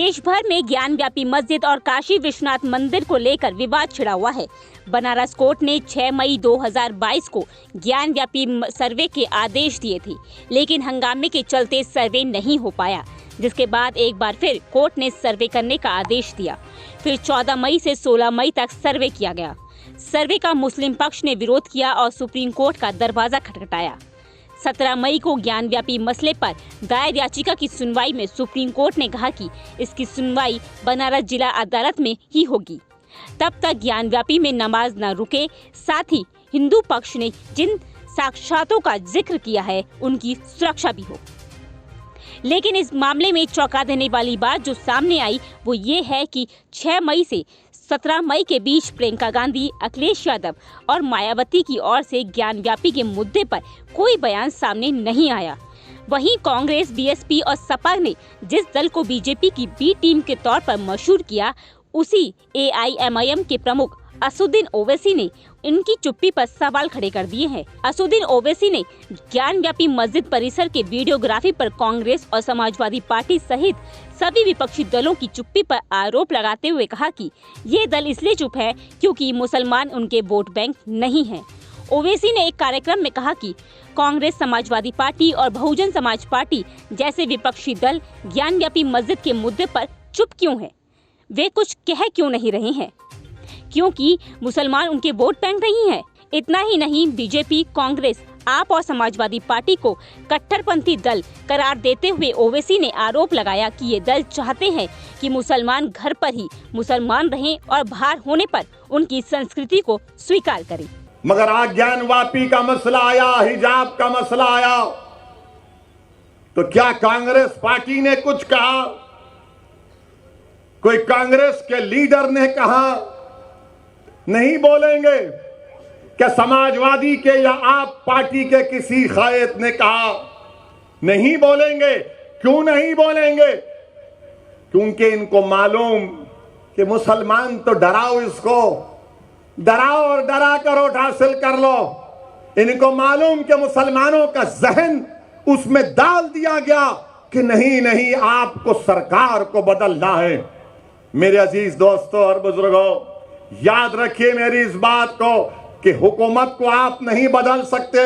देश भर में ज्ञानव्यापी मस्जिद और काशी विश्वनाथ मंदिर को लेकर विवाद छिड़ा हुआ है। बनारस कोर्ट ने 6 मई 2022 को ज्ञानव्यापी सर्वे के आदेश दिए थे, लेकिन हंगामे के चलते सर्वे नहीं हो पाया, जिसके बाद एक बार फिर कोर्ट ने सर्वे करने का आदेश दिया। फिर 14 मई से 16 मई तक सर्वे किया गया। सर्वे का मुस्लिम पक्ष ने विरोध किया और सुप्रीम कोर्ट का दरवाजा खटखटाया। 17 मई को ज्ञानव्यापी मसले पर दायर याचिका की सुनवाई में सुप्रीम कोर्ट ने कहा कि इसकी सुनवाई बनारस जिला अदालत में ही होगी। तब तक ज्ञानव्यापी में नमाज न रुके, साथ ही हिंदू पक्ष ने जिन साक्ष्यों का जिक्र किया है उनकी सुरक्षा भी हो। लेकिन इस मामले में चौंका देने वाली बात जो सामने आई वो ये है कि 6 मई से 17 मई के बीच प्रियंका गांधी, अखिलेश यादव और मायावती की ओर से ज्ञानव्यापी के मुद्दे पर कोई बयान सामने नहीं आया। वहीं कांग्रेस, बीएसपी और सपा ने जिस दल को बीजेपी की बी टीम के तौर पर मशहूर किया, उसी एआईएमआईएम के प्रमुख असदुद्दीन ओवैसी ने इनकी चुप्पी पर सवाल खड़े कर दिए हैं। असदुद्दीन ओवैसी ने ज्ञानव्यापी मस्जिद परिसर के वीडियोग्राफी पर कांग्रेस और समाजवादी पार्टी सहित सभी विपक्षी दलों की चुप्पी पर आरोप लगाते हुए कहा कि ये दल इसलिए चुप है क्योंकि मुसलमान उनके वोट बैंक नहीं हैं। ओवैसी ने एक कार्यक्रम में कहा कि कांग्रेस, समाजवादी पार्टी और बहुजन समाज पार्टी जैसे विपक्षी दल ज्ञानव्यापी मस्जिद के मुद्दे पर चुप क्यों है, वे कुछ कह क्यों नहीं रहे हैं, क्योंकि मुसलमान उनके वोट बैंक नहीं है। इतना ही नहीं, बीजेपी, कांग्रेस, आप और समाजवादी पार्टी को कट्टरपंथी दल करार देते हुए ओवैसी ने आरोप लगाया कि ये दल चाहते हैं कि मुसलमान घर पर ही मुसलमान रहें और बाहर होने पर उनकी संस्कृति को स्वीकार करें। मगर आज ज्ञानव्यापी का मसला आया, हिजाब का मसला आया, तो क्या कांग्रेस पार्टी ने कुछ कहा? कोई कांग्रेस के लीडर ने कहा? नहीं बोलेंगे। क्या समाजवादी के या आप पार्टी के किसी कायद ने कहा? नहीं बोलेंगे। क्यों नहीं बोलेंगे? क्योंकि इनको मालूम कि मुसलमान तो डराओ, इसको डराओ और डरा कर वोट हासिल कर लो। इनको मालूम कि मुसलमानों का जहन उसमें डाल दिया गया कि नहीं नहीं, आपको सरकार को बदलना है। मेरे अजीज दोस्तों और बुजुर्गों, याद रखिए मेरी इस बात को कि हुकूमत को आप नहीं बदल सकते,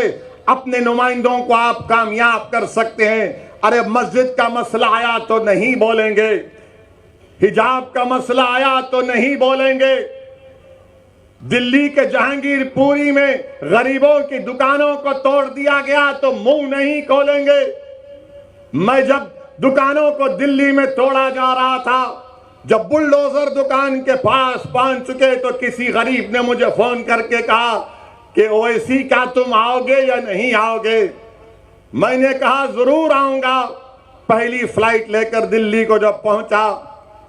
अपने नुमाइंदों को आप कामयाब कर सकते हैं। अरे मस्जिद का मसला आया तो नहीं बोलेंगे, हिजाब का मसला आया तो नहीं बोलेंगे, दिल्ली के जहांगीरपुरी में गरीबों की दुकानों को तोड़ दिया गया तो मुंह नहीं खोलेंगे। मैं जब दुकानों को दिल्ली में तोड़ा जा रहा था, जब बुलडोजर दुकान के पास पहुंच चुके तो किसी गरीब ने मुझे फोन करके कहा कि ओवैसी क्या तुम आओगे या नहीं आओगे? मैंने कहा जरूर आऊंगा। पहली फ्लाइट लेकर दिल्ली को जब पहुंचा,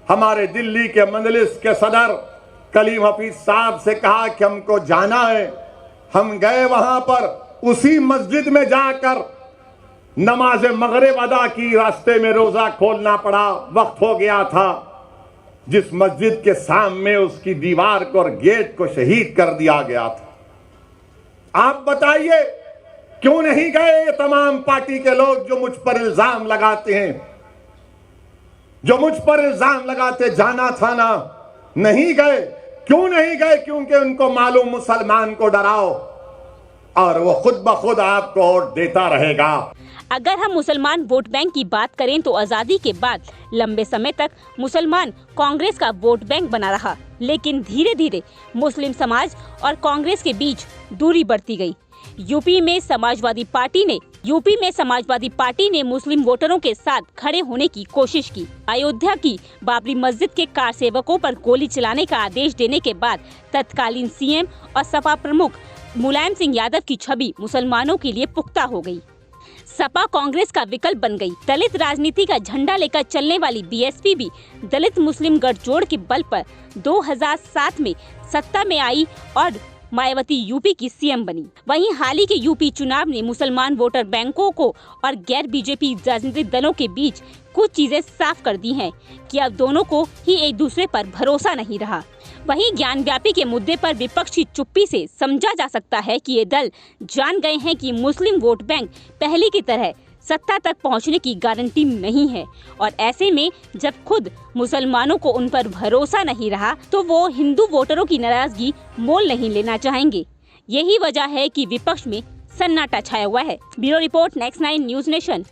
हमारे दिल्ली के मजलिस के सदर कलीम हफीज साहब से कहा कि हमको जाना है। हम गए वहां पर, उसी मस्जिद में जाकर नमाज मगरिब अदा की। रास्ते में रोजा खोलना पड़ा, वक्त हो गया था। जिस मस्जिद के सामने उसकी दीवार को और गेट को शहीद कर दिया गया था। आप बताइए क्यों नहीं गए ये तमाम पार्टी के लोग जो मुझ पर इल्जाम लगाते हैं, जो मुझ पर इल्जाम लगाते? जाना था ना, नहीं गए। क्यों नहीं गए? क्योंकि उनको मालूम मुसलमान को डराओ और वो खुद ब खुद आपको वोट देता रहेगा। अगर हम मुसलमान वोट बैंक की बात करें तो आज़ादी के बाद लंबे समय तक मुसलमान कांग्रेस का वोट बैंक बना रहा, लेकिन धीरे धीरे मुस्लिम समाज और कांग्रेस के बीच दूरी बढ़ती गई। यूपी में समाजवादी पार्टी ने मुस्लिम वोटरों के साथ खड़े होने की कोशिश की। अयोध्या की बाबरी मस्जिद के कार सेवकों पर गोली चलाने का आदेश देने के बाद तत्कालीन सीएम और सपा प्रमुख मुलायम सिंह यादव की छवि मुसलमानों के लिए पुख्ता हो गई। सपा कांग्रेस का विकल्प बन गई। दलित राजनीति का झंडा लेकर चलने वाली बीएसपी भी दलित मुस्लिम गठजोड़ के बल पर 2007 में सत्ता में आई और मायावती यूपी की सीएम बनी। वहीं हाल ही के यूपी चुनाव ने मुसलमान वोटर बैंकों को और गैर बीजेपी राजनीतिक दलों के बीच कुछ चीजें साफ कर दी हैं कि अब दोनों को ही एक दूसरे पर भरोसा नहीं रहा। वहीं ज्ञानव्यापी के मुद्दे पर विपक्ष की चुप्पी से समझा जा सकता है कि ये दल जान गए हैं कि मुस्लिम वोट बैंक पहले की तरह सत्ता तक पहुंचने की गारंटी नहीं है और ऐसे में जब खुद मुसलमानों को उन पर भरोसा नहीं रहा तो वो हिंदू वोटरों की नाराजगी मोल नहीं लेना चाहेंगे। यही वजह है कि विपक्ष में सन्नाटा छाया हुआ है। Bureau report, next 9 news nation.